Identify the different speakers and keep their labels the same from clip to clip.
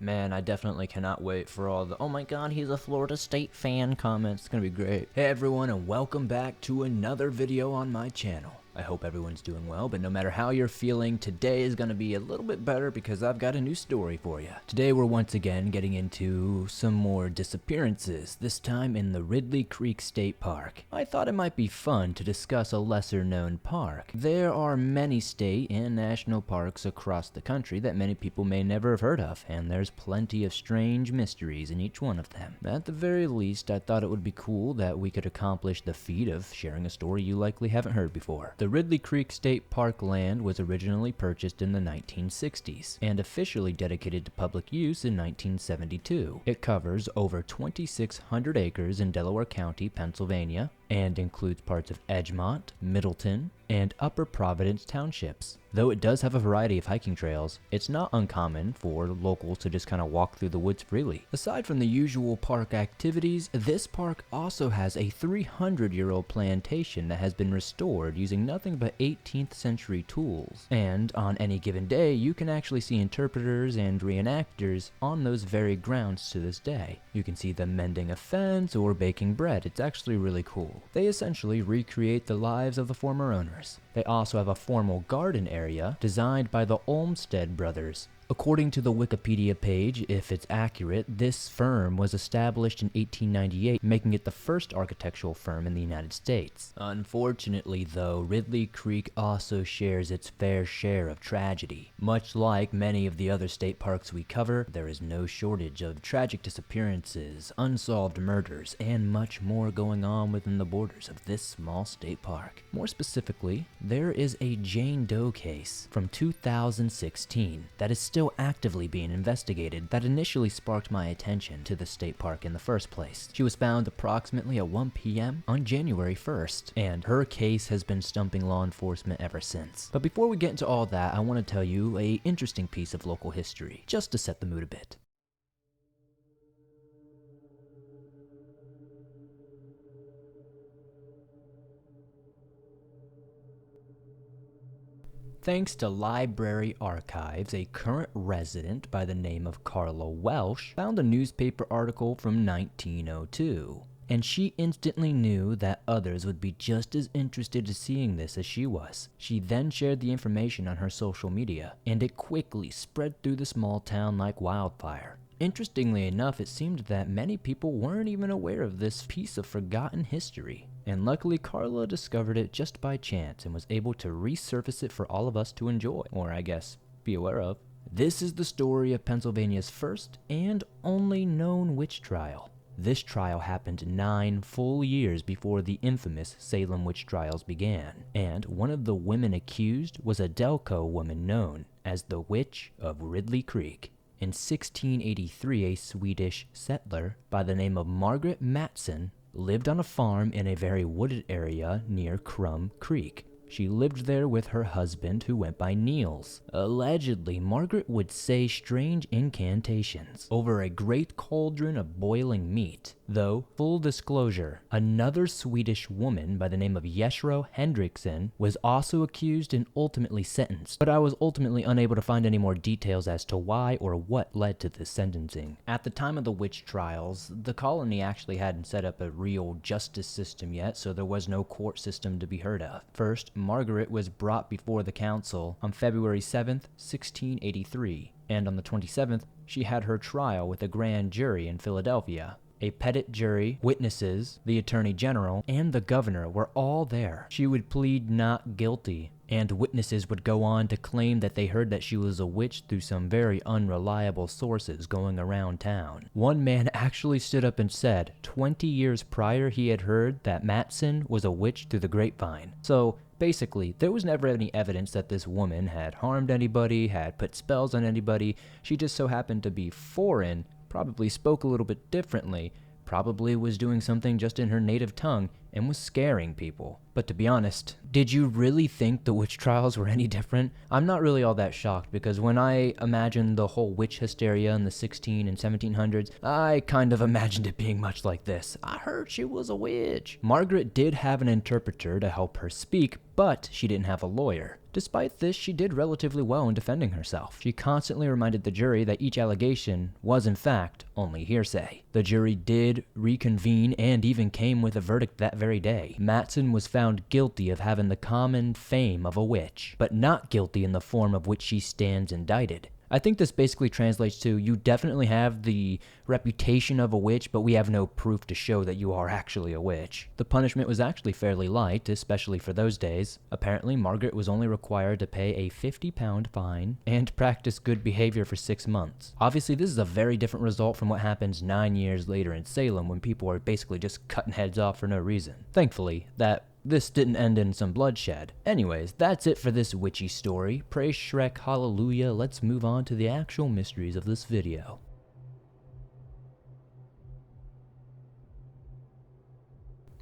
Speaker 1: Man, I definitely cannot wait for all the, oh my god, he's a Florida State fan comments. It's gonna be great. Hey everyone, and welcome back to another video on my channel. I hope everyone's doing well, but no matter how you're feeling, today is going to be a little bit better because I've got a new story for you. Today we're once again getting into some more disappearances, this time in the Ridley Creek State Park. I thought it might be fun to discuss a lesser known park. There are many state and national parks across the country that many people may never have heard of, and there's plenty of strange mysteries in each one of them. At the very least, I thought it would be cool that we could accomplish the feat of sharing a story you likely haven't heard before. The Ridley Creek State Park land was originally purchased in the 1960s and officially dedicated to public use in 1972. It covers over 2,600 acres in Delaware County, Pennsylvania, and includes parts of Edgemont, Middleton, and Upper Providence townships. Though it does have a variety of hiking trails, it's not uncommon for locals to just kind of walk through the woods freely. Aside from the usual park activities, this park also has a 300-year-old plantation that has been restored using nothing but 18th century tools. And on any given day, you can actually see interpreters and reenactors on those very grounds to this day. You can see them mending a fence or baking bread. It's actually really cool. They essentially recreate the lives of the former owners. They also have a formal garden area designed by the Olmsted brothers. According to the Wikipedia page, if it's accurate, this firm was established in 1898, making it the first architectural firm in the United States. Unfortunately, though, Ridley Creek also shares its fair share of tragedy. Much like many of the other state parks we cover, there is no shortage of tragic disappearances, unsolved murders, and much more going on within the borders of this small state park. More specifically, there is a Jane Doe case from 2016 that is still actively being investigated that initially sparked my attention to the state park in the first place. She was found approximately at 1 p.m. on January 1st, and her case has been stumping law enforcement ever since. But before we get into all that, I want to tell you an interesting piece of local history, just to set the mood a bit. Thanks to library archives, a current resident by the name of Carla Welsh found a newspaper article from 1902, and she instantly knew that others would be just as interested in seeing this as she was. She then shared the information on her social media, and it quickly spread through the small town like wildfire. Interestingly enough, it seemed that many people weren't even aware of this piece of forgotten history. And luckily, Carla discovered it just by chance and was able to resurface it for all of us to enjoy, or I guess, be aware of. This is the story of Pennsylvania's first and only known witch trial. This trial happened 9 full years before the infamous Salem witch trials began, and one of the women accused was a Delco woman known as the Witch of Ridley Creek. In 1683, a Swedish settler by the name of Margaret Mattsson lived on a farm in a very wooded area near Crum Creek. She lived there with her husband, who went by Niels. Allegedly, Margaret would say strange incantations over a great cauldron of boiling meat. Though, full disclosure, another Swedish woman by the name of Yeshro Hendrickson was also accused and ultimately sentenced, but I was ultimately unable to find any more details as to why or what led to this sentencing. At the time of the witch trials, the colony actually hadn't set up a real justice system yet, so there was no court system to be heard of. First, Margaret was brought before the council on February 7th, 1683, and on the 27th, she had her trial with a grand jury in Philadelphia. A petit jury, witnesses, the attorney general, and the governor were all there. She would plead not guilty, and witnesses would go on to claim that they heard that she was a witch through some very unreliable sources going around town. One man actually stood up and said 20 years prior he had heard that Mattsson was a witch through the grapevine. So basically, there was never any evidence that this woman had harmed anybody, had put spells on anybody. She just so happened to be foreign, probably spoke a little bit differently, probably was doing something just in her native tongue, and was scaring people. But to be honest, did you really think the witch trials were any different? I'm not really all that shocked, because when I imagined the whole witch hysteria in the 16 and 1700s, I kind of imagined it being much like this. I heard she was a witch. Margaret did have an interpreter to help her speak, but she didn't have a lawyer. Despite this, she did relatively well in defending herself. She constantly reminded the jury that each allegation was in fact only hearsay. The jury did reconvene and even came with a verdict that very day. Matson was found guilty of having the common fame of a witch, but not guilty in the form of which she stands indicted. I think this basically translates to, you definitely have the reputation of a witch, but we have no proof to show that you are actually a witch. The punishment was actually fairly light, especially for those days. Apparently, Margaret was only required to pay a £50 fine and practice good behavior for 6 months. Obviously, this is a very different result from what happens 9 years later in Salem, when people are basically just cutting heads off for no reason. Thankfully, this didn't end in some bloodshed. Anyways, that's it for this witchy story. Praise Shrek, hallelujah. Let's move on to the actual mysteries of this video.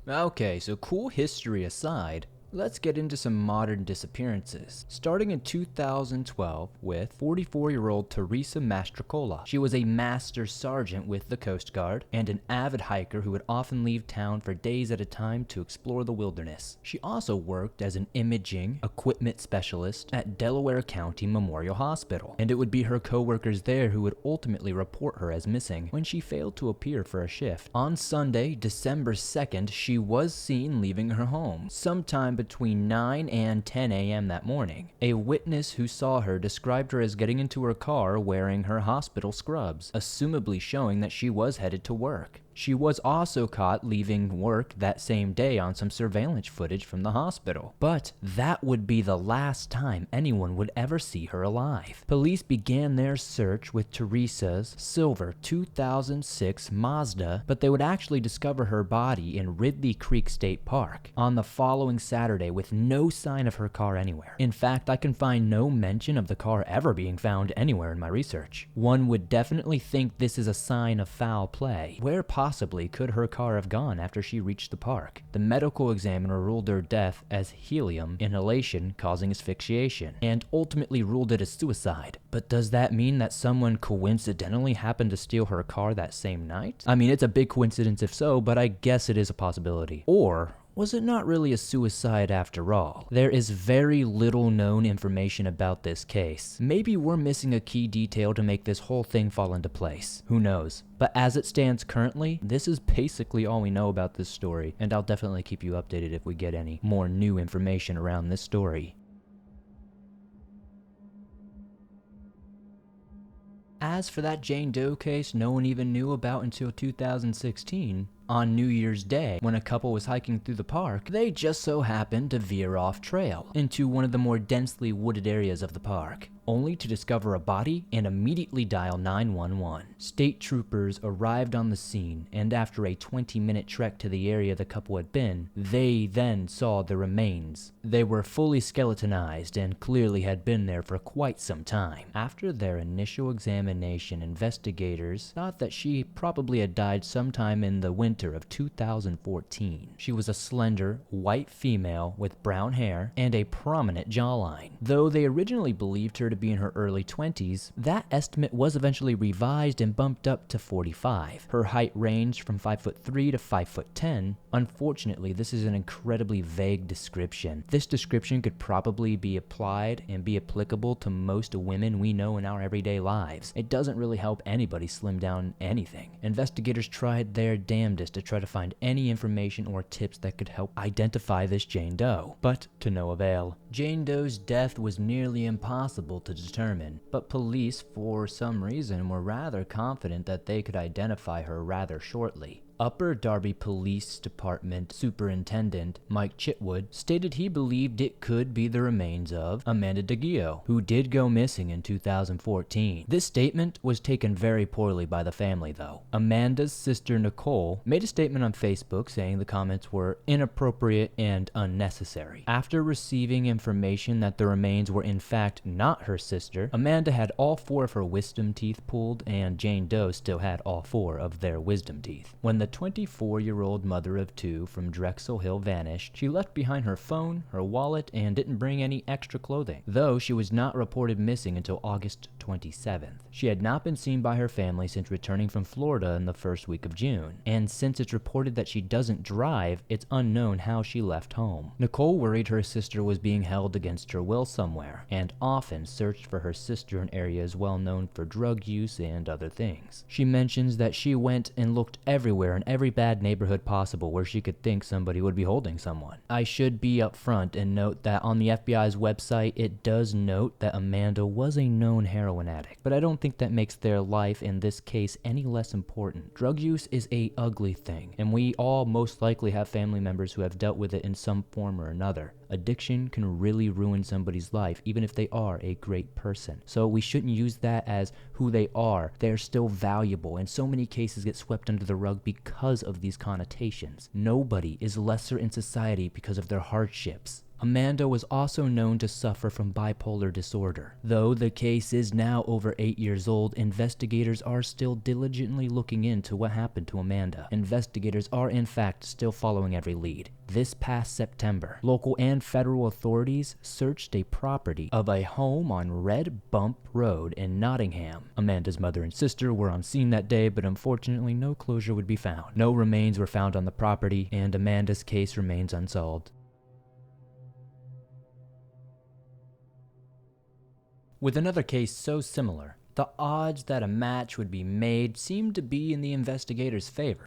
Speaker 1: Okay, so cool history aside, let's get into some modern disappearances. Starting in 2012 with 44-year-old Teresa Mastracola. She was a master sergeant with the Coast Guard and an avid hiker who would often leave town for days at a time to explore the wilderness. She also worked as an imaging equipment specialist at Delaware County Memorial Hospital, and it would be her co-workers there who would ultimately report her as missing when she failed to appear for a shift. On Sunday, December 2nd, she was seen leaving her home sometime between 9 and 10 a.m. that morning. A witness who saw her described her as getting into her car wearing her hospital scrubs, assumably showing that she was headed to work. She was also caught leaving work that same day on some surveillance footage from the hospital. But that would be the last time anyone would ever see her alive. Police began their search with Teresa's silver 2006 Mazda, but they would actually discover her body in Ridley Creek State Park on the following Saturday with no sign of her car anywhere. In fact, I can find no mention of the car ever being found anywhere in my research. One would definitely think this is a sign of foul play. Where possibly could her car have gone after she reached the park? The medical examiner ruled her death as helium inhalation causing asphyxiation, and ultimately ruled it as suicide. But does that mean that someone coincidentally happened to steal her car that same night? I mean, it's a big coincidence if so, but I guess it is a possibility. Or was it not really a suicide after all? There is very little known information about this case. Maybe we're missing a key detail to make this whole thing fall into place. Who knows? But as it stands currently, this is basically all we know about this story, and I'll definitely keep you updated if we get any more new information around this story. As for that Jane Doe case no one even knew about until 2016, on New Year's Day, when a couple was hiking through the park, they just so happened to veer off trail into one of the more densely wooded areas of the park, only to discover a body and immediately dial 911. State troopers arrived on the scene, and after a 20-minute trek to the area the couple had been, they then saw the remains. They were fully skeletonized and clearly had been there for quite some time. After their initial examination, investigators thought that she probably had died sometime in the winter of 2014. She was a slender, white female with brown hair and a prominent jawline. Though they originally believed her to be in her early 20s, that estimate was eventually revised and bumped up to 45. Her height ranged from 5'3" to 5'10". Unfortunately, this is an incredibly vague description. This description could probably be applied and be applicable to most women we know in our everyday lives. It doesn't really help anybody slim down anything. Investigators tried their damnedest to try to find any information or tips that could help identify this Jane Doe, but to no avail. Jane Doe's death was nearly impossible to determine, but police, for some reason, were rather confident that they could identify her rather shortly. Upper Darby Police Department Superintendent Mike Chitwood stated he believed it could be the remains of Amanda DeGio, who did go missing in 2014. This statement was taken very poorly by the family, though. Amanda's sister Nicole made a statement on Facebook saying the comments were inappropriate and unnecessary. After receiving information that the remains were in fact not her sister, Amanda had all 4 of her wisdom teeth pulled, and Jane Doe still had all 4 of their wisdom teeth. When the the 24-year-old mother of two from Drexel Hill vanished, she left behind her phone, her wallet, and didn't bring any extra clothing, though she was not reported missing until August 27th. She had not been seen by her family since returning from Florida in the first week of June, and since it's reported that she doesn't drive, it's unknown how she left home. Nicole worried her sister was being held against her will somewhere, and often searched for her sister in areas well known for drug use and other things. She mentions that she went and looked everywhere in every bad neighborhood possible where she could think somebody would be holding someone. I should be upfront and note that on the FBI's website, it does note that Amanda was a known heroin addict, but I don't think that makes their life in this case any less important. Drug use is a ugly thing, and we all most likely have family members who have dealt with it in some form or another. Addiction can really ruin somebody's life, even if they are a great person. So we shouldn't use that as who they are. They're still valuable, and so many cases get swept under the rug because of these connotations. Nobody is lesser in society because of their hardships. Amanda was also known to suffer from bipolar disorder. Though the case is now over 8 years old, investigators are still diligently looking into what happened to Amanda. Investigators are in fact still following every lead. This past September, local and federal authorities searched a property of a home on Red Bump Road in Nottingham. Amanda's mother and sister were on scene that day, but unfortunately no closure would be found. No remains were found on the property, and Amanda's case remains unsolved. With another case so similar, the odds that a match would be made seemed to be in the investigators' favor.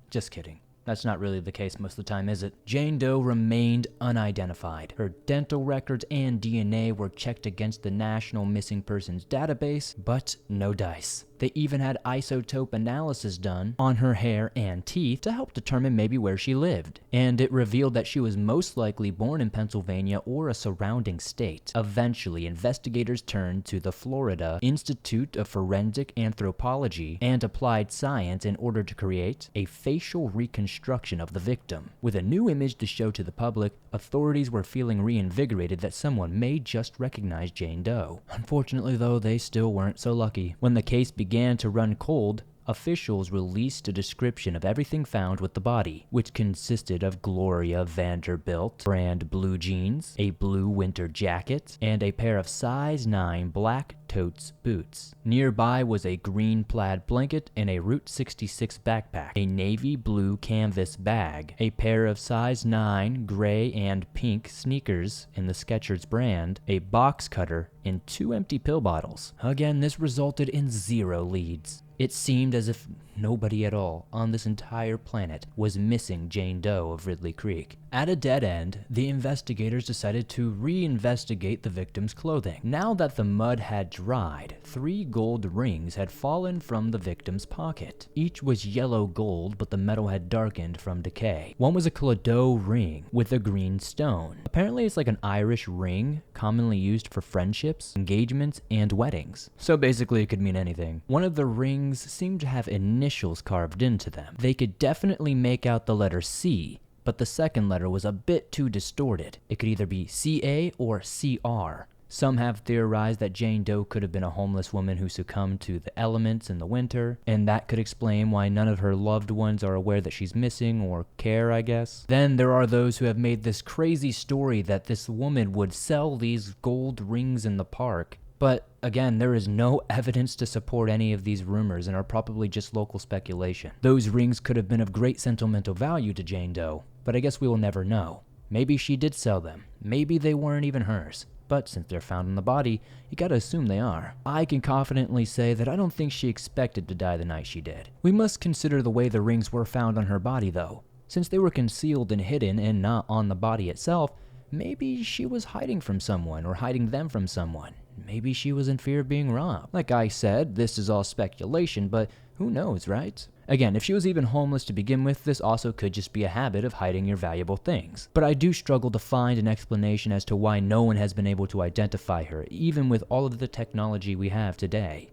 Speaker 1: Just kidding. That's not really the case most of the time, is it? Jane Doe remained unidentified. Her dental records and DNA were checked against the National Missing Persons Database, but no dice. They even had isotope analysis done on her hair and teeth to help determine maybe where she lived. And it revealed that she was most likely born in Pennsylvania or a surrounding state. Eventually, investigators turned to the Florida Institute of Forensic Anthropology and Applied Science in order to create a facial reconstruction of the victim. With a new image to show to the public, authorities were feeling reinvigorated that someone may just recognize Jane Doe. Unfortunately, though, they still weren't so lucky. When the case began to run cold, officials released a description of everything found with the body, which consisted of Gloria Vanderbilt brand blue jeans, a blue winter jacket, and a pair of size 9 black totes boots. Nearby was a green plaid blanket and a Route 66 backpack, a navy blue canvas bag, a pair of size 9 gray and pink sneakers in the Skechers brand, a box cutter, and 2 empty pill bottles. Again, this resulted in 0 leads. It seemed as if nobody at all on this entire planet was missing Jane Doe of Ridley Creek. At a dead end, the investigators decided to reinvestigate the victim's clothing. Now that the mud had dried, 3 gold rings had fallen from the victim's pocket. Each was yellow gold, but the metal had darkened from decay. One was a Clodagh ring with a green stone. Apparently it's like an Irish ring, commonly used for friendships, engagements, and weddings. So basically it could mean anything. One of the rings seemed to have initials carved into them. They could definitely make out the letter C, but the second letter was a bit too distorted. It could either be CA or CR. Some have theorized that Jane Doe could have been a homeless woman who succumbed to the elements in the winter, and that could explain why none of her loved ones are aware that she's missing or care, I guess. Then there are those who have made this crazy story that this woman would sell these gold rings in the park. But again, there is no evidence to support any of these rumors and are probably just local speculation. Those rings could have been of great sentimental value to Jane Doe, but I guess we will never know. Maybe she did sell them. Maybe they weren't even hers. But since they're found in the body, you gotta assume they are. I can confidently say that I don't think she expected to die the night she did. We must consider the way the rings were found on her body though. Since they were concealed and hidden and not on the body itself, maybe she was hiding from someone or hiding them from someone. Maybe she was in fear of being robbed. Like I said, this is all speculation, but who knows, right? Again, if she was even homeless to begin with, this also could just be a habit of hiding your valuable things. But I do struggle to find an explanation as to why no one has been able to identify her, even with all of the technology we have today.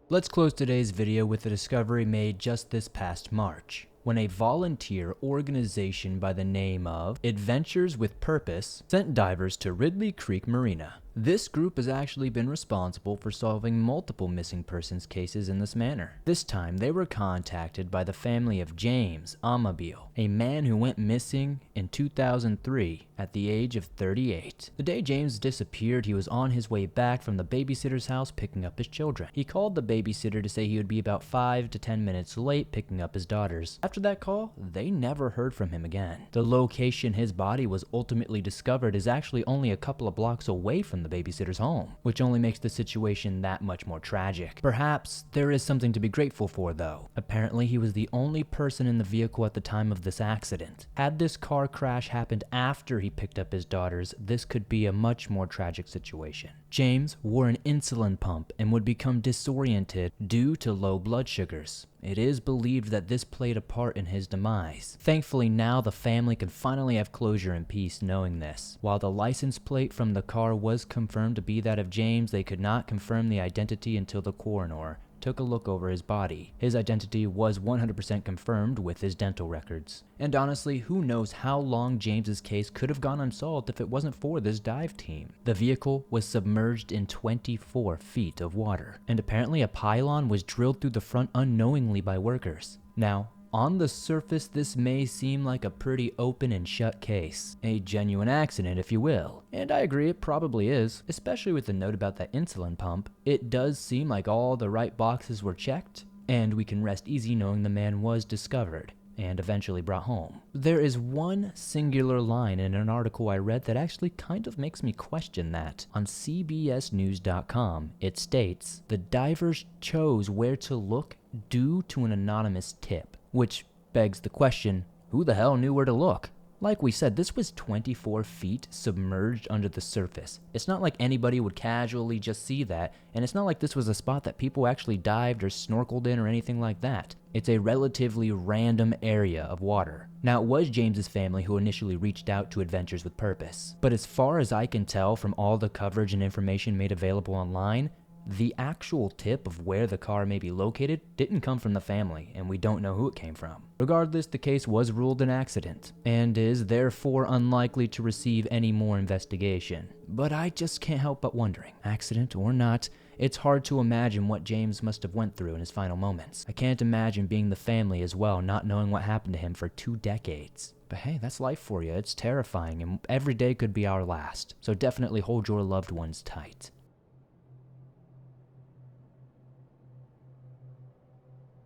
Speaker 1: Let's close today's video with a discovery made just this past March, when a volunteer organization by the name of Adventures with Purpose sent divers to Ridley Creek Marina. This group has actually been responsible for solving multiple missing persons cases in this manner. This time, they were contacted by the family of James Amabile, a man who went missing in 2003 at the age of 38. The day James disappeared, he was on his way back from the babysitter's house picking up his children. He called the babysitter to say he would be about 5 to 10 minutes late picking up his daughters. After that call, they never heard from him again. The location his body was ultimately discovered is actually only a couple of blocks away from the babysitter's home, which only makes the situation that much more tragic. Perhaps there is something to be grateful for though. Apparently he was the only person in the vehicle at the time of this accident. Had this car crash happened after he picked up his daughters, this could be a much more tragic situation. James wore an insulin pump and would become disoriented due to low blood sugars. It is believed that this played a part in his demise. Thankfully, now the family can finally have closure and peace knowing this. While the license plate from the car was confirmed to be that of James, they could not confirm the identity until the coroner took a look over his body. His identity was 100% confirmed with his dental records. And honestly, who knows how long James's case could have gone unsolved if it wasn't for this dive team. The vehicle was submerged in 24 feet of water, and apparently a pylon was drilled through the front unknowingly by workers. Now, on the surface, this may seem like a pretty open and shut case. A genuine accident, if you will. And I agree, it probably is, especially with the note about that insulin pump. It does seem like all the right boxes were checked, and we can rest easy knowing the man was discovered and eventually brought home. There is one singular line in an article I read that actually kind of makes me question that. On CBSnews.com, it states, "The divers chose where to look due to an anonymous tip." Which begs the question, who the hell knew where to look? Like we said, this was 24 feet submerged under the surface. It's not like anybody would casually just see that, and it's not like this was a spot that people actually dived or snorkeled in or anything like that. It's a relatively random area of water. Now, it was James's family who initially reached out to Adventures with Purpose, but as far as I can tell from all the coverage and information made available online, the actual tip of where the car may be located didn't come from the family, and we don't know who it came from. Regardless, the case was ruled an accident, and is therefore unlikely to receive any more investigation. But I just can't help but wondering, accident or not, it's hard to imagine what James must have went through in his final moments. I can't imagine being the family as well, not knowing what happened to him for 2 decades. But hey, that's life for you. It's terrifying, and every day could be our last. So definitely hold your loved ones tight.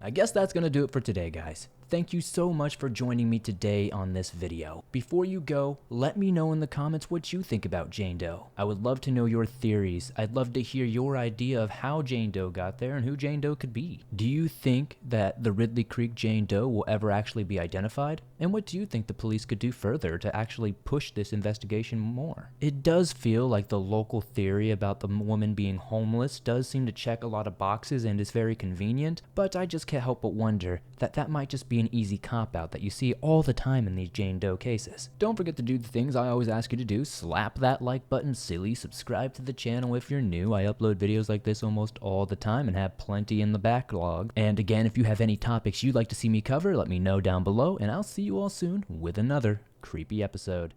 Speaker 1: I guess that's gonna do it for today, guys. Thank you so much for joining me today on this video. Before you go, let me know in the comments what you think about Jane Doe. I would love to know your theories. I'd love to hear your idea of how Jane Doe got there and who Jane Doe could be. Do you think that the Ridley Creek Jane Doe will ever actually be identified? And what do you think the police could do further to actually push this investigation more? It does feel like the local theory about the woman being homeless does seem to check a lot of boxes and is very convenient, but I just can't help but wonder that that might just be an easy cop-out that you see all the time in these Jane Doe cases. Don't forget to do the things I always ask you to do. Slap that like button, silly. Subscribe to the channel if you're new. I upload videos like this almost all the time and have plenty in the backlog. And again, if you have any topics you'd like to see me cover, let me know down below, and I'll see you all soon with another creepy episode.